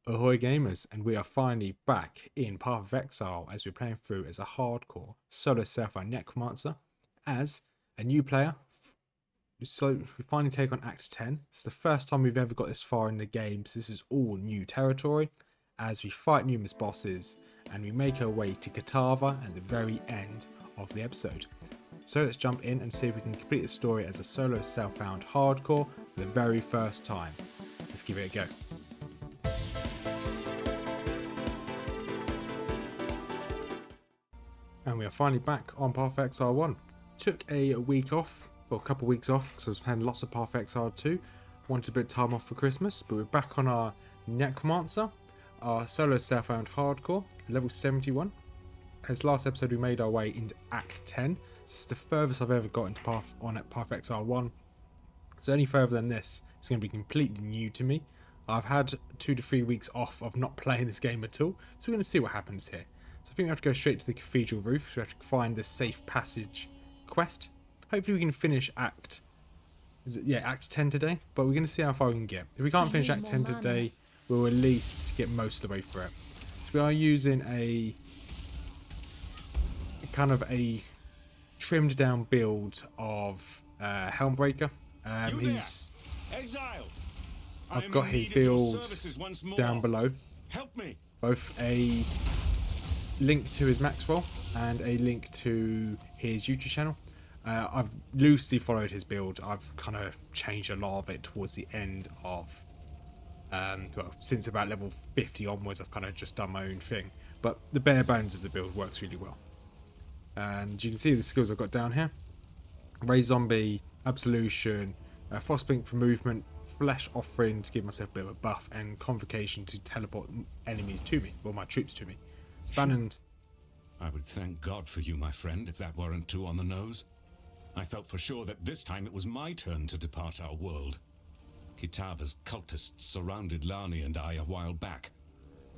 Ahoy gamers, and we are finally back in Path of Exile as we're playing through as a hardcore solo self-run necromancer as a new player. So we finally take on Act 10. It's the first time we've ever got this far in the game, so this is all new territory as we fight numerous bosses and we make our way to Katava at the very end of the episode. So let's jump in and see if we can complete the story as a solo self-found hardcore for the very first time. Let's give it a go. And we are finally back on Path of Exile 1. Took a week off, well, a couple of weeks off, because I was playing lots of Path of Exile 2. Wanted a bit of time off for Christmas, but we're back on our Necromancer, our solo self-found hardcore, level 71. As last episode, we made our way into Act 10. This is the furthest I've ever got into Path of Exile 1. So any further than this, it's going to be completely new to me. I've had 2 to 3 weeks off of not playing this game at all, so we're going to see what happens here. So I think we have to go straight to the cathedral roof. We have to find the safe passage quest. Hopefully we can finish Act 10 today, but we're going to see how far we can get. If we can't finish Act 10 today, we'll at least get most of the way through it. So we are using a kind of a trimmed down build of Helmbreaker. I've got his build down below. Help me. Both a link to his Maxwell and a link to his YouTube channel. I've loosely followed his build. I've kind of changed a lot of it towards the end of well, since about level 50 onwards. I've kind of just done my own thing, but the bare bones of the build works really well. And you can see the skills I've got down here: Raise Zombie, Absolution, Frostblink for movement, Flesh Offering to give myself a bit of a buff, and Convocation to teleport enemies to me, or my troops to me. Bannon. I would thank God for you, my friend, if that weren't too on the nose. I felt for sure that this time it was my turn to depart our world. Kitava's cultists surrounded Lani and I a while back.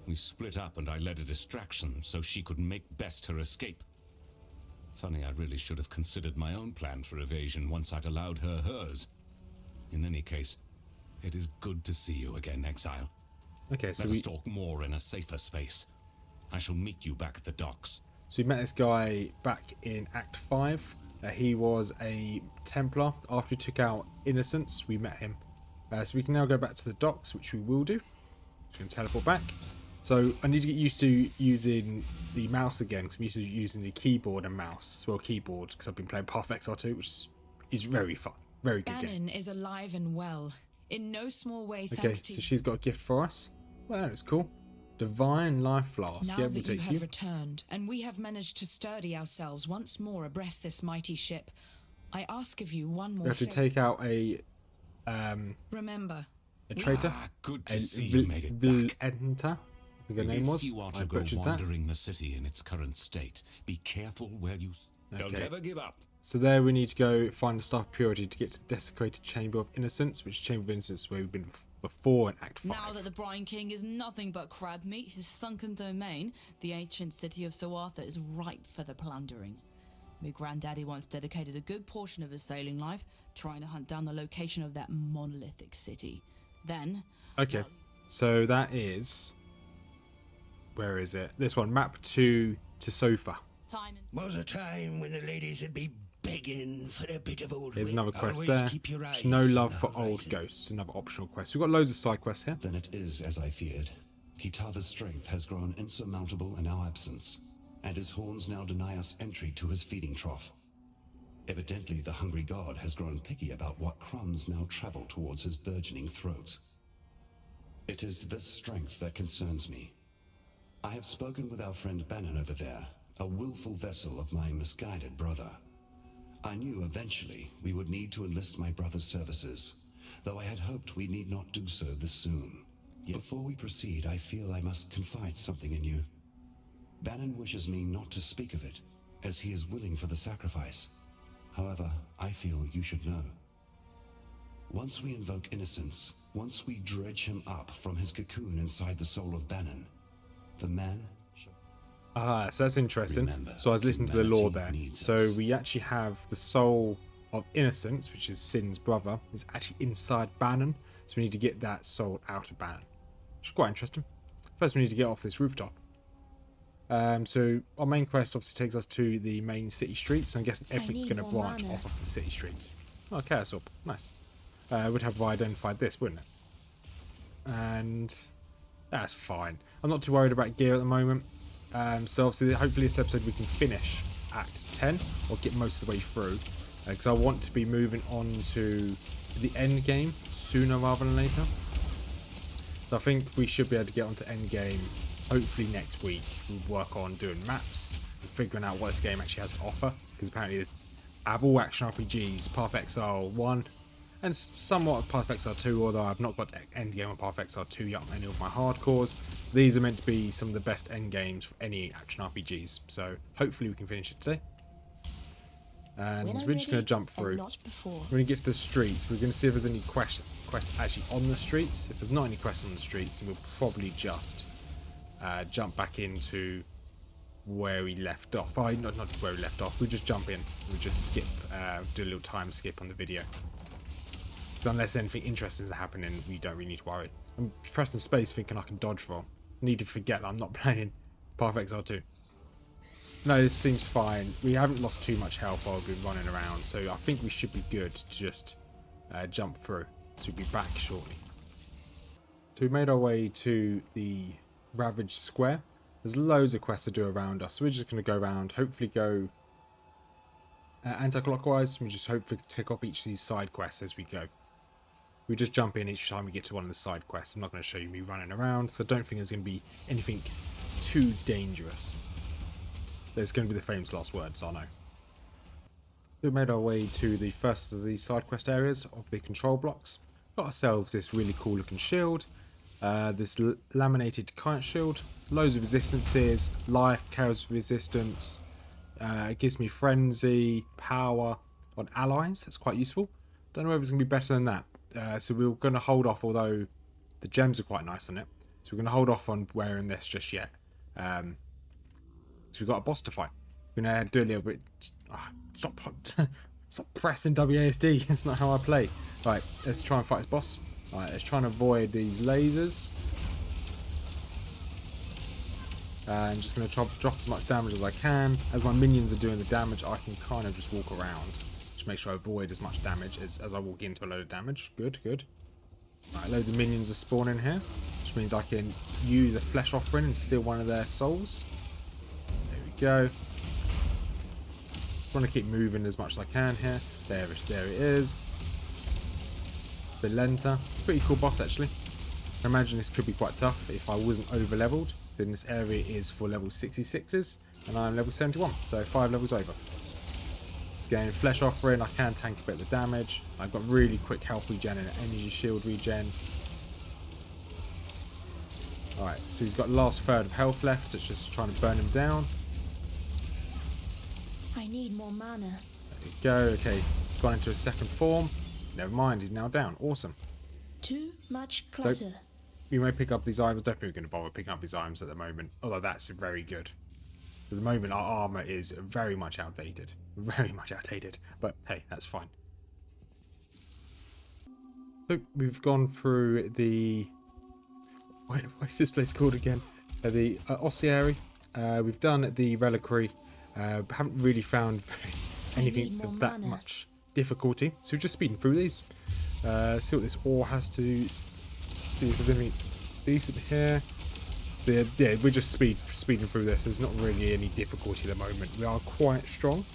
We split up and I led a distraction so she could make best her escape. Funny, I really should have considered my own plan for evasion once I'd allowed her hers. In any case, it is good to see you again, Exile. Okay, so Let us talk more in a safer space. I shall meet you back at the docks. So we met this guy back in Act 5. He was a Templar. After we took out Innocence, we met him. So we can now go back to the docks, which we will do. We can teleport back. So I need to get used to using the mouse again, because I'm used to using the keyboard and mouse. Well, keyboard, because I've been playing Path of Exile 2, which is very fun. Very good game. Bannon is alive and well. In no small way thanks to... Okay, so she's got a gift for us. Well, it's cool. Divine Life Flask. Now that you have returned, and we have managed to sturdy ourselves once more abreast this mighty ship, I ask of you one more We have to take out a remember, a traitor. Good to see you made it back. Enter, I think her name was. If you are to go wandering the city in its current state, be careful where you... Don't ever give up. So there we need to go find the Staff of Purity to get to the desecrated Chamber of Innocence, which is Chamber of Innocence where we've been before in Act 5. Now that the Brine King is nothing but crab meat, his sunken domain, the ancient city of Sir Arthur is ripe for the plundering. My granddaddy once dedicated a good portion of his sailing life trying to hunt down the location of that monolithic city. Then... Okay, so that is... Where is it? This one, map 2 to Sofa. Was a time when the ladies would be begging for a bit of old... Here's another quest there. There's no love for old ghosts. Another optional quest. We've got loads of side quests here. Then it is as I feared. Kitava's strength has grown insurmountable in our absence, and his horns now deny us entry to his feeding trough. Evidently, the hungry god has grown picky about what crumbs now travel towards his burgeoning throat. It is this strength that concerns me. I have spoken with our friend Bannon over there, a willful vessel of my misguided brother. I knew eventually we would need to enlist my brother's services, though I had hoped we need not do so this soon. Yet before we proceed, I feel I must confide something in you. Bannon wishes me not to speak of it, as he is willing for the sacrifice. However, I feel you should know. Once we invoke Innocence, once we dredge him up from his cocoon inside the soul of Bannon, the man... So that's interesting. Remember, so I was listening to the lore there. So we actually have the soul of Innocence, which is Sin's brother, is actually inside Bannon. So we need to get that soul out of Bannon, which is quite interesting. first we need to get off this rooftop. So our main quest obviously takes us to the main city streets. I'm guessing everything's going to branch off of the city streets. Oh, chaos orb. Nice. Would have identified this, wouldn't it? And that's fine. I'm not too worried about gear at the moment. So obviously, hopefully this episode we can finish Act 10 or get most of the way through. Because I want to be moving on to the end game sooner rather than later. So I think we should be able to get onto end game hopefully next week. We'll work on doing maps and figuring out what this game actually has to offer. Because apparently out of all action RPGs, Path of Exile 1 and somewhat of Path of Exile 2, although I've not got end game of Path of Exile 2 yet on any of my hardcores, these are meant to be some of the best end games for any action RPGs. So hopefully we can finish it today. And we're just going to jump through. We're going to get to the streets. We're going to see if there's any quests actually on the streets. If there's not any quests on the streets, then we'll probably just jump back into where we left off. Oh, not where we left off. We just jump in. We just skip, do a little time skip on the video. Because unless anything interesting is happening, we don't really need to worry. I'm pressing space thinking I can dodge roll. I need to forget that I'm not playing Path of Exile 2. No, this seems fine. We haven't lost too much health while we've been running around, so I think we should be good to just jump through. So we'll be back shortly. So we made our way to the Ravaged Square. There's loads of quests to do around us, so we're just going to go around, hopefully go anti-clockwise. We just hopefully tick off each of these side quests as we go. We just jump in each time we get to one of the side quests. I'm not going to show you me running around, so I don't think there's going to be anything too dangerous. There's going to be the famous last words, I know. We made our way to the first of these side quest areas of the control blocks. Got ourselves this really cool looking shield. This laminated kite shield. Loads of resistances, life, chaos resistance. It gives me frenzy, power on allies. That's quite useful. Don't know if it's going to be better than that. So we're going to hold off, although the gems are quite nice on it. So we're going to hold off on wearing this just yet. So we've got a boss to fight. We're going to do a little bit... Stop pressing WASD. That's not how I play. Right, let's try and fight this boss. Right, let's try and avoid these lasers. And just going to drop as much damage as I can. As my minions are doing the damage, I can kind of just walk around. Just make sure I avoid as much damage as I walk into a load of damage. Good, good. Right, loads of minions are spawning here. Which means I can use a flesh offering and steal one of their souls. There we go. I want to keep moving as much as I can here. There it is. Belenta. Pretty cool boss actually. I imagine this could be quite tough if I wasn't over leveled. Then this area is for level 66s and I'm level 71, so 5 levels over. It's getting flesh offering. I can tank a bit of the damage. I've got really quick health regen and energy shield regen. Alright, so he's got the last third of health left. It's just trying to burn him down. I need more mana. There we go. Okay, he's gone into a second form. Never mind, he's now down. Awesome. Too much clutter. So, we may pick up these items. Definitely going to bother picking up these items at the moment. Although that's very good. So at the moment our armor is very much outdated. Very much outdated. But hey, that's fine. So we've gone through the... What's this place called again? The ossuary. We've done the reliquary. Haven't really found anything of that much difficulty. So we're just speeding through these. See what this ore has to... See if there's anything decent here. So yeah, we're just speeding through this. There's not really any difficulty at the moment. We are quite strong.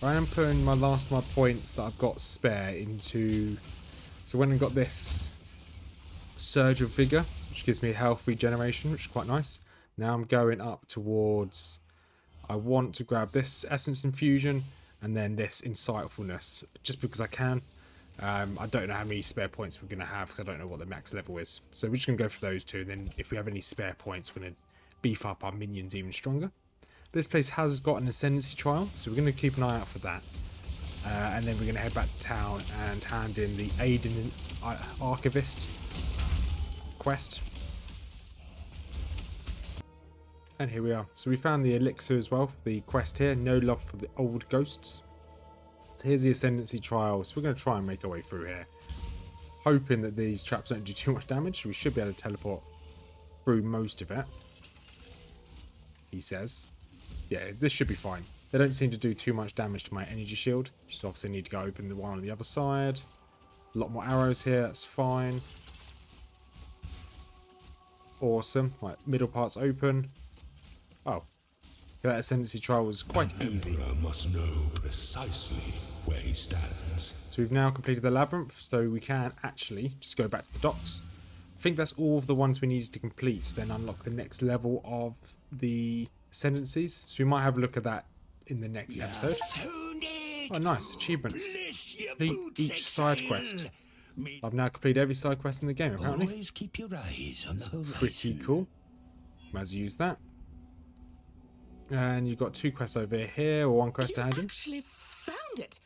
I am putting my last of my points that I've got spare into... So when I got this Surge of Vigor, which gives me health regeneration, which is quite nice. Now I'm going up towards... I want to grab this Essence Infusion and then this Insightfulness, just because I can. I don't know how many spare points we're going to have because I don't know what the max level is. So we're just going to go for those two. And then if we have any spare points, we're going to beef up our minions even stronger. This place has got an Ascendancy Trial, so we're going to keep an eye out for that. And then we're going to head back to town and hand in the Aiden Archivist quest. And here we are. So we found the elixir as well for the quest here. No love for the old ghosts. So here's the Ascendancy Trial. So we're going to try and make our way through here. Hoping that these traps don't do too much damage. We should be able to teleport through most of it. He says. Yeah, this should be fine. They don't seem to do too much damage to my energy shield. Just obviously need to go open the one on the other side. A lot more arrows here, that's fine. Awesome. Right, middle part's open. Oh. That ascendancy trial was quite easy. Emperor must know precisely where he stands. So we've now completed the labyrinth, so we can actually just go back to the docks. I think that's all of the ones we needed to complete to then unlock the next level of the ascendancies. So we might have a look at that in the next episode. Oh, nice. Achievements. Complete each side quest. I've now completed every side quest in the game, apparently. Always keep your eyes on the horizon. Pretty cool. Might as well use that. And you've got 2 quests over here, or 1 quest to hand You in. actually found it.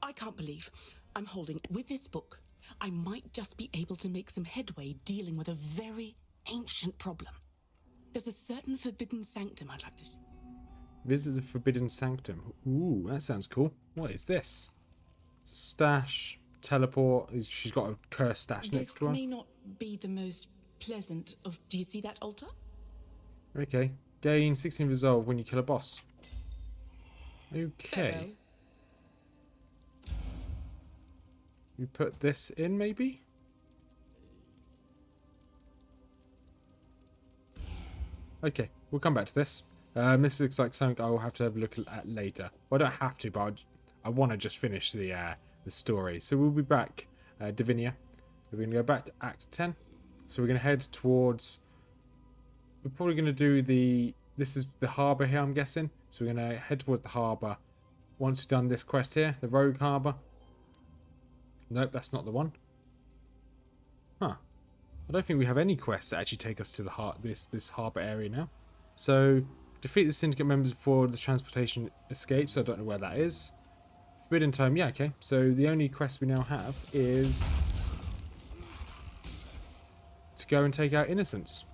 I can't believe I'm holding with this book. I might just be able to make some headway dealing with a very ancient problem. There's a certain forbidden sanctum I'd like to... Visit the forbidden sanctum. Ooh, that sounds cool. What is this? Stash, teleport. She's got a cursed stash next to her. This may not be the most pleasant of... Do you see that altar? Okay. Gain 16 resolve when you kill a boss. Okay. Farewell. You put this in, maybe? Okay, we'll come back to this. This looks like something I will have to have a look at later. Well, I don't have to, but I want to just finish the story. So we'll be back, Divinia. We're going to go back to Act 10. So we're going to head towards... We're probably going to do the... This is the harbour here, I'm guessing. So we're going to head towards the harbour. Once we've done this quest here, the rogue harbour. Nope, that's not the one. Huh. I don't think we have any quests that actually take us to the this harbour area now. So, defeat the syndicate members before the transportation escapes. I don't know where that is. Forbidden Tome, yeah, okay. So the only quest we now have is to go and take out Innocence.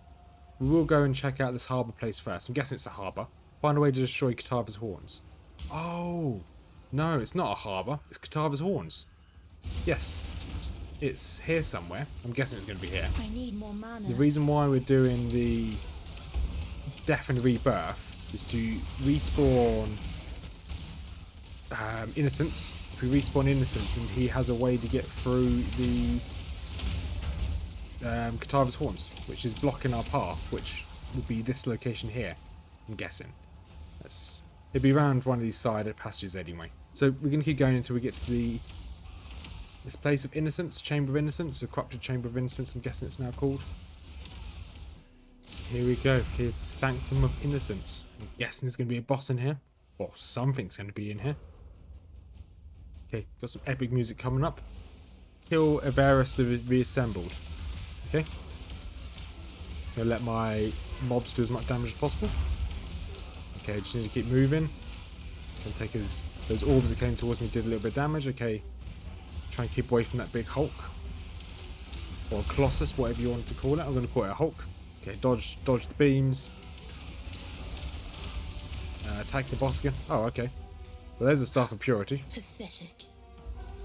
We will go and check out this harbour place first. I'm guessing it's a harbour. Find a way to destroy Kitava's horns. Oh, no, it's not a harbour. It's Kitava's horns. Yes, it's here somewhere. I'm guessing it's going to be here. I need more mana. The reason why we're doing the Death and Rebirth is to respawn Innocence. If we respawn Innocence, and he has a way to get through the Kitava's horns, which is blocking our path, which would be this location here, I'm guessing. It'd be around one of these side passages anyway. So we're going to keep going until we get to this place of Innocence, Chamber of Innocence, the Corrupted Chamber of Innocence, I'm guessing it's now called. Here we go. Here's the Sanctum of Innocence. I'm guessing there's going to be a boss in here. Or something's going to be in here. Okay, got some epic music coming up. Kill Everus reassembled. Okay. Gonna let my mobs do as much damage as possible. Okay, just need to keep moving. Gonna take those orbs that came towards me did a little bit of damage. Okay. Try and keep away from that big Hulk. Or Colossus, whatever you want to call it. I'm going to call it a Hulk. Okay, dodge the beams. Attack the boss again. Oh, okay. Well, there's the Staff of Purity. Pathetic.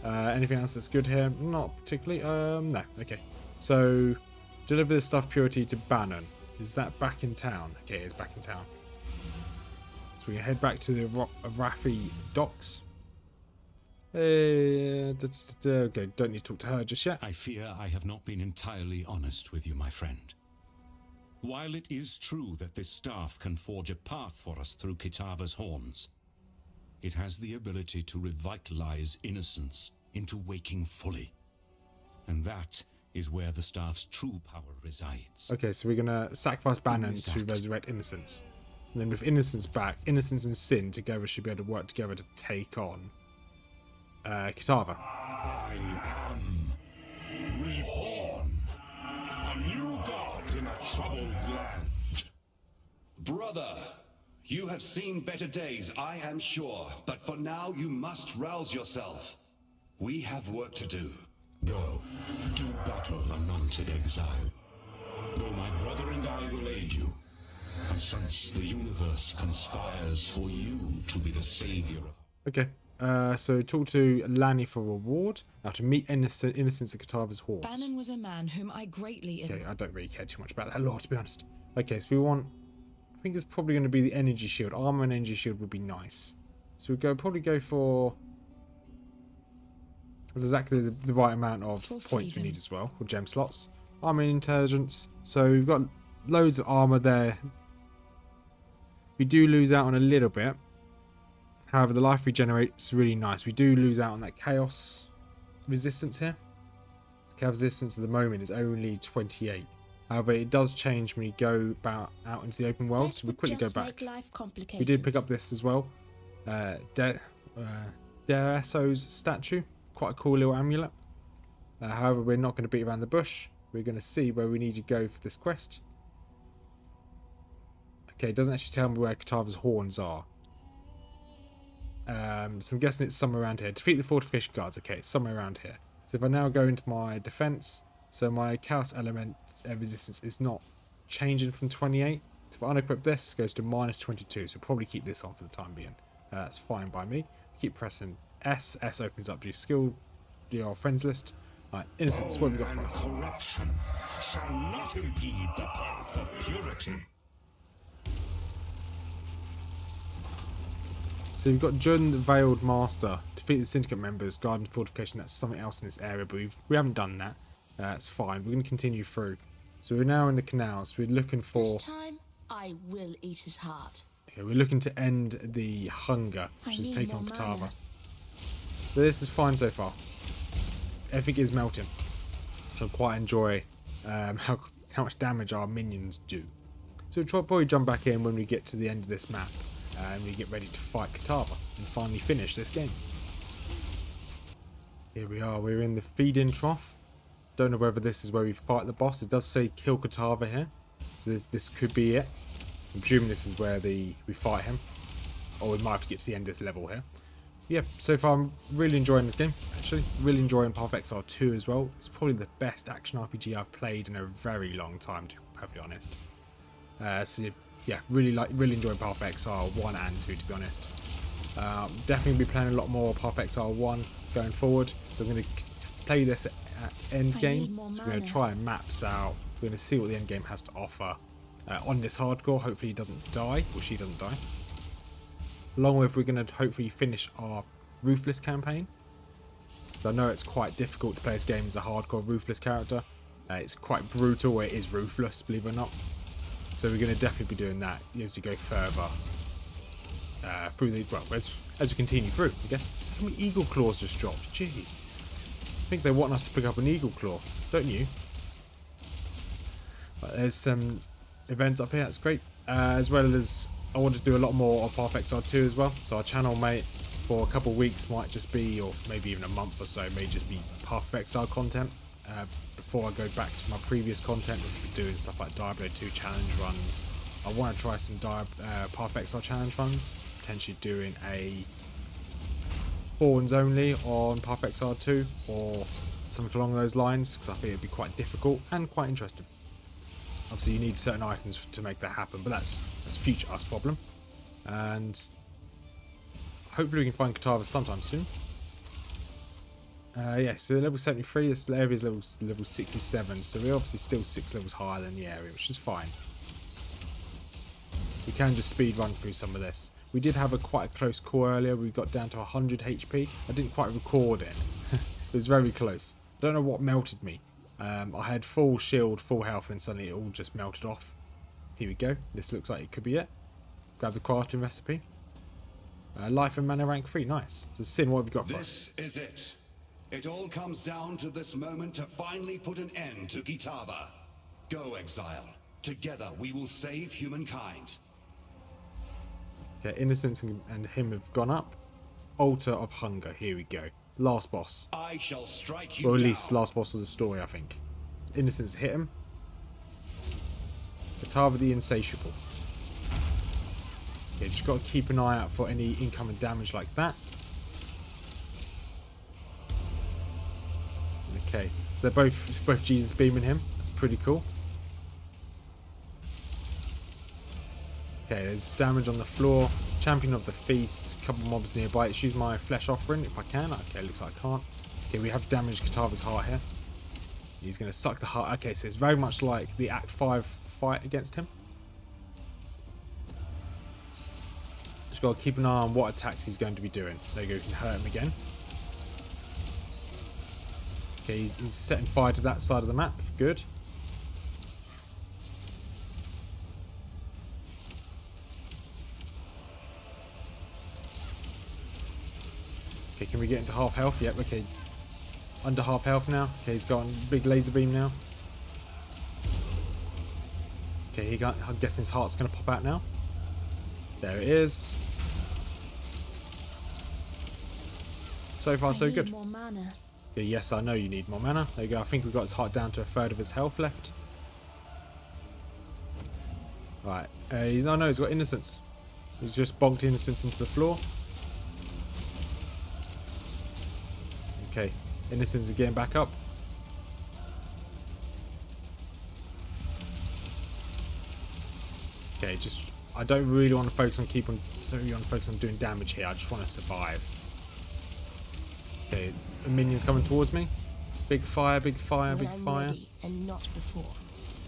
Anything else that's good here? Not particularly. No. Okay. So, deliver the Staff of Purity to Bannon. Is that back in town? Okay, it's back in town. So we can head back to the Raffi docks. Okay, don't need to talk to her just yet. I fear I have not been entirely honest with you, my friend. While it is true that this staff can forge a path for us through Kitava's horns, it has the ability to revitalize Innocence into waking fully. And that is where the staff's true power resides. Okay, so we're going to sacrifice Bannon to resurrect Innocence. And then with Innocence back, Innocence and Sin together should be able to work together to take on Kitava. I am reborn, a new god in a troubled land. Brother, you have seen better days, I am sure. But for now, you must rouse yourself. We have work to do. Go, do battle, anointed exile. Though my brother and I will aid you, I sense the universe conspires for you to be the savior of... Okay. So talk to Lanny for reward. Now to meet Innocence and Kitava's horns. Bannon was a man whom I greatly Okay, I don't really care too much about that lore, to be honest. Okay, so we want... I think it's probably going to be the energy shield. Armor and energy shield would be nice. So we'll probably go for... That's exactly the right amount of points we need as well, or gem slots. Armor and intelligence. So we've got loads of armor there. We do lose out on a little bit. However, the life regenerates really nice. We do lose out on that chaos resistance here. Chaos resistance at the moment is only 28. However, it does change when you go out into the open world. So we'll quickly go back. We did pick up this as well. Dereso's statue. Quite a cool little amulet. However, we're not going to beat around the bush. We're going to see where we need to go for this quest. Okay, it doesn't actually tell me where Kitava's horns are. So I'm guessing it's somewhere around here. Defeat the fortification guards. Okay, it's somewhere around here. So if I now go into my defense, so my chaos element resistance is not changing from 28. So if I unequip this, it goes to minus 22. So we'll probably keep this on for the time being. That's fine by me. Keep pressing S. S opens up your skill, your friends list. Alright, Innocence, what have we got for us? Corruption shall not impede the path of purity. So you've got Jun the Veiled Master. Defeat the Syndicate members, Garden Fortification. That's something else in this area, but we haven't done that. That's fine. We're going to continue through. So we're now in the canal. So we're looking for... This time, I will eat his heart. Okay, we're looking to end the hunger, which is taking on Kitava. So this is fine so far. Everything is melting. So I quite enjoy how much damage our minions do. So we'll probably jump back in when we get to the end of this map. And we get ready to fight Kitava and finally finish this game. Here we are, we're in the feed-in trough. Don't know whether this is where we fight the boss. It does say kill Kitava here. So this could be it. I'm presuming this is where we fight him. Or we might have to get to the end of this level here. Yeah, so far I'm really enjoying this game, actually. Really enjoying Path of Exile 2 as well. It's probably the best action RPG I've played in a very long time, to be perfectly honest. So yeah, really enjoying Path of Exile 1 and 2, to be honest. Definitely be playing a lot more Path of Exile 1 going forward. So I'm going to play this at end game. So we're going to try and maps out. We're going to see what the end game has to offer on this hardcore. Hopefully he doesn't die, or she doesn't die. Along with, we're going to hopefully finish our Ruthless campaign. So I know it's quite difficult to play this game as a hardcore Ruthless character. It's quite brutal. It is ruthless, believe it or not. So we're going to definitely be doing that as we go further through the... Well, as we continue through, I guess. How many Eagle Claws just dropped? Jeez. I think they want us to pick up an Eagle Claw, don't you? But there's some events up here, that's great. As well as I want to do a lot more of Path of Exile 2 as well. So our channel, mate, for a couple of weeks might just be, or maybe even a month or so, may just be Path of Exile content. Before I go back to my previous content, which we're doing stuff like Diablo 2 challenge runs. I want to try some Path of Exile challenge runs. Potentially doing a Horns only on Path of Exile 2 or something along those lines, because I think it'd be quite difficult and quite interesting. Obviously you need certain items to make that happen, but that's future us problem. And hopefully we can find Kitava sometime soon. Yeah, so level 73, this area is level 67, so we're obviously still 6 levels higher than the area, which is fine. We can just speed run through some of this. We did have quite a close call earlier. We got down to 100 HP. I didn't quite record it. It was very close. I don't know what melted me. I had full shield, full health, and suddenly it all just melted off. Here we go. This looks like it could be it. Grab the crafting recipe. Life and mana rank 3. Nice. So Sin, what have you got for us? This is it. It all comes down to this moment to finally put an end to Kitava. Go, Exile. Together we will save humankind. Okay, Innocence and him have gone up. Altar of Hunger. Here we go. Last boss. I shall strike you Or at down. least last boss of the story, I think. Innocence hit him. Kitava the Insatiable. Yeah, just got to keep an eye out for any incoming damage like that. Okay, so they're both Jesus beaming him. That's pretty cool. Okay, there's damage on the floor. Champion of the feast. Couple mobs nearby. Let's use my flesh offering if I can. Okay, looks like I can't. Okay, we have damaged Kitava's heart here. He's going to suck the heart. Okay, so it's very much like the Act 5 fight against him. Just got to keep an eye on what attacks he's going to be doing. There you go, we can hurt him again. Okay, he's setting fire to that side of the map. Good. Okay, can we get into half health? Yep, okay. Under half health now. Okay, he's got a big laser beam now. Okay, I'm guessing his heart's going to pop out now. There it is. So far, so good. More mana. Okay, yes, I know you need more mana. There you go. I think we've got his heart down to a third of his health left. Right. He's got Innocence. He's just bonked Innocence into the floor. Okay. Innocence is getting back up. Okay, I don't really want to focus on doing damage here. I just want to survive. Okay, a minion's coming towards me. Big fire, big fire, big fire. Ready and not before.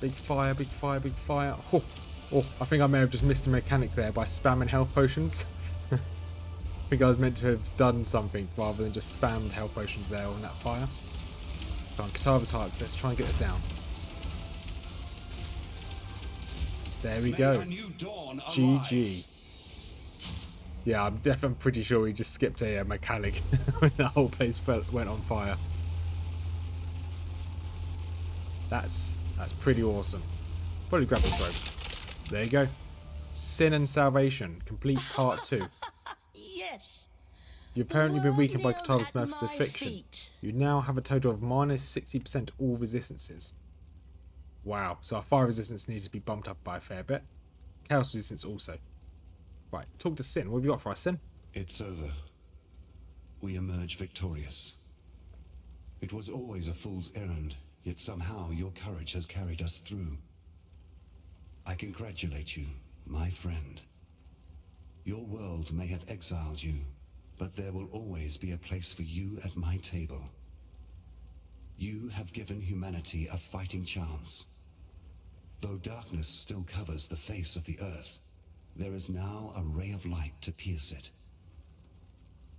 Big fire, big fire, big fire. Oh, I think I may have just missed a mechanic there by spamming health potions. I think I was meant to have done something rather than just spammed health potions there on that fire. Come on, Kitava's heart. Let's try and get this down. There we go. GG. Yeah, I'm pretty sure we just skipped a mechanic when the whole place went on fire. That's pretty awesome. Probably grab those ropes. There you go. Sin and Salvation, complete part 2. Yes. You've apparently been weakened by kneels Kitava's at methods of my fiction. feet. You now have a total of minus 60% all resistances. Wow, so our fire resistance needs to be bumped up by a fair bit. Chaos resistance also. Right, talk to Sin. What have you got for us, Sin? It's over. We emerge victorious. It was always a fool's errand, yet somehow your courage has carried us through. I congratulate you, my friend. Your world may have exiled you, but there will always be a place for you at my table. You have given humanity a fighting chance. Though darkness still covers the face of the earth, there is now a ray of light to pierce it.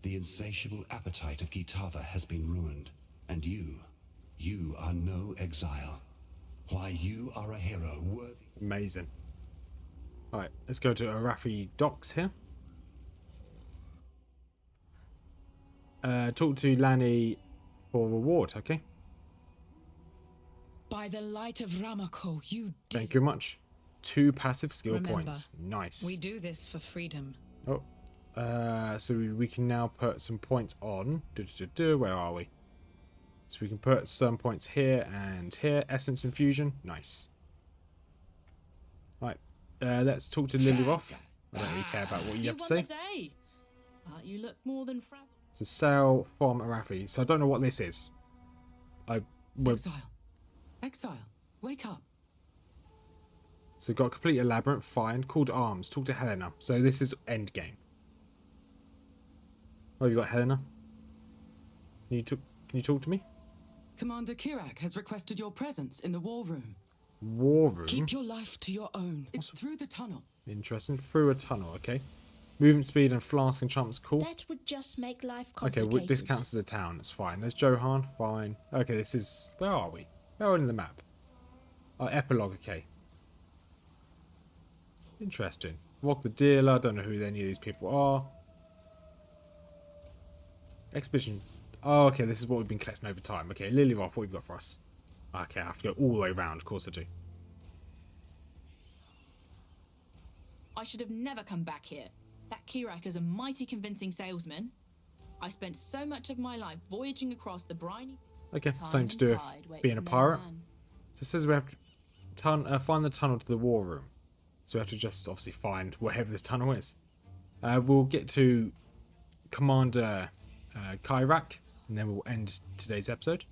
The insatiable appetite of Kitava has been ruined, and you are no exile. Why, you are a hero worthy. Amazing. Alright, let's go to Arathi Docks here. Talk to Lanny for reward, okay? By the light of Ramako, you did. Thank you very much. 2 passive skill Remember, points. Nice. We do this for freedom. Oh. So we can now put some points on. Where are we? So we can put some points here and here. Essence infusion. Nice. Right. Let's talk to Lily Roth. I don't really care about what you have to say. Day. You look more than frazzled. So sale from Arathi. So I don't know what this is. Exile. Wake up. So got complete a labyrinth. Fine. Called arms. Talk to Helena. So this is end game. Oh, you got Helena. Can you talk to me? Commander Kirak has requested your presence in the war room. War room. Keep your life to your own. It's through the tunnel. Interesting. Through a tunnel. Okay. Movement speed and flask enchantments. Cool. That would just make life Okay, complicated. this counts as a town. It's fine. There's Johan. Fine. Okay, this is... Where are we? Where are we in the map? Oh, epilogue. Okay. Interesting. Walk the dealer. I don't know who any of these people are. Expedition. Oh, okay. This is what we've been collecting over time. Okay, Lily Roth, what have you got for us? Okay, I have to go all the way around. Of course I do. I should have never come back here. That Kirak is a mighty convincing salesman. I spent so much of my life voyaging across the briny... Okay, something to do with being a pirate. So it says we have to find the tunnel to the war room. So we have to just obviously find wherever this tunnel is. We'll get to Commander Kirak, and then we'll end today's episode.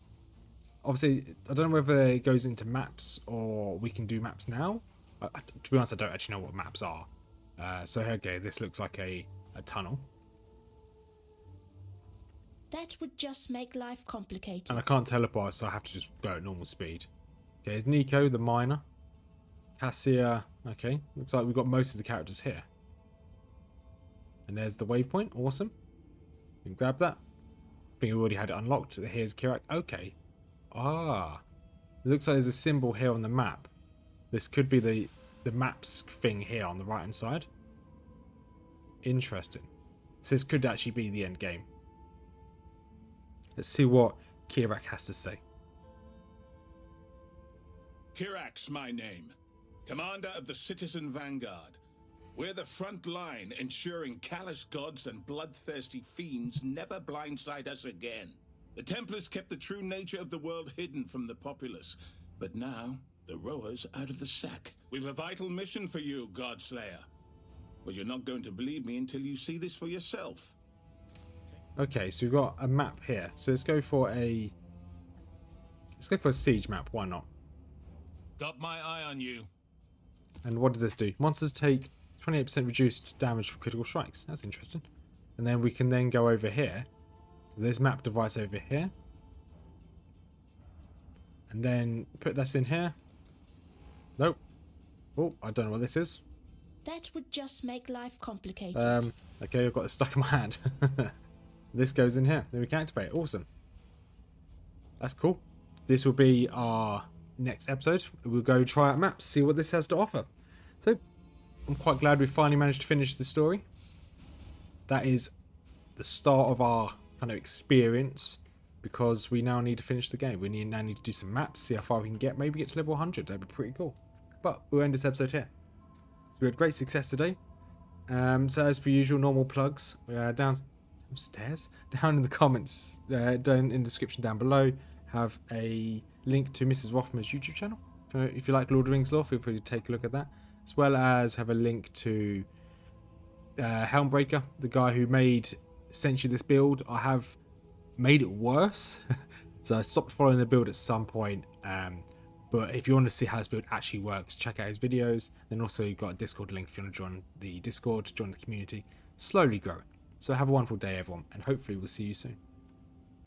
Obviously, I don't know whether it goes into maps or we can do maps now. To be honest, I don't actually know what maps are. So okay, this looks like a tunnel. That would just make life complicated. And I can't teleport, so I have to just go at normal speed. Okay, there's Nico, the miner. Cassia. Okay, looks like we've got most of the characters here. And there's the waypoint. Awesome. You can grab that. I think we already had it unlocked. Here's Kirak. Okay. Ah. It looks like there's a symbol here on the map. This could be the maps thing here on the right hand side. Interesting. So this could actually be the end game. Let's see what Kirak has to say. Kirak's my name. Commander of the Citizen Vanguard. We're the front line, ensuring callous gods and bloodthirsty fiends never blindside us again. The Templars kept the true nature of the world hidden from the populace, but now the rower's out of the sack. We've a vital mission for you, Godslayer. But you're not going to believe me until you see this for yourself. Okay, so we've got a map here. So let's go for a siege map. Why not? Got my eye on you. And what does this do? Monsters take 28% reduced damage for critical strikes. That's interesting. And then we can then go over here. So there's map device over here. And then put this in here. Nope. Oh, I don't know what this is. That would just make life complicated. Okay, I've got it stuck in my hand. This goes in here. Then we can activate it. Awesome. That's cool. This will be our next episode. We'll go try out maps, see what this has to offer. So, I'm quite glad we finally managed to finish the story. That is the start of our kind of experience, because we now need to finish the game. We now need to do some maps, see how far we can get, maybe get to level 100. That'd be pretty cool. But we'll end this episode here. So we had great success today. So as per usual, normal plugs. Downstairs, down in the comments, down in the description down below, have a link to Mrs Rothmers YouTube channel. If you like Lord of the Rings lore, feel free to take a look at that. As well as have a link to Helmbreaker, the guy who made essentially this build. I have made it worse, so I stopped following the build at some point. But if you want to see how this build actually works, check out his videos. Then also you've got a Discord link if you want to join the Discord, join the community. Slowly growing. So have a wonderful day, everyone, and hopefully we'll see you soon.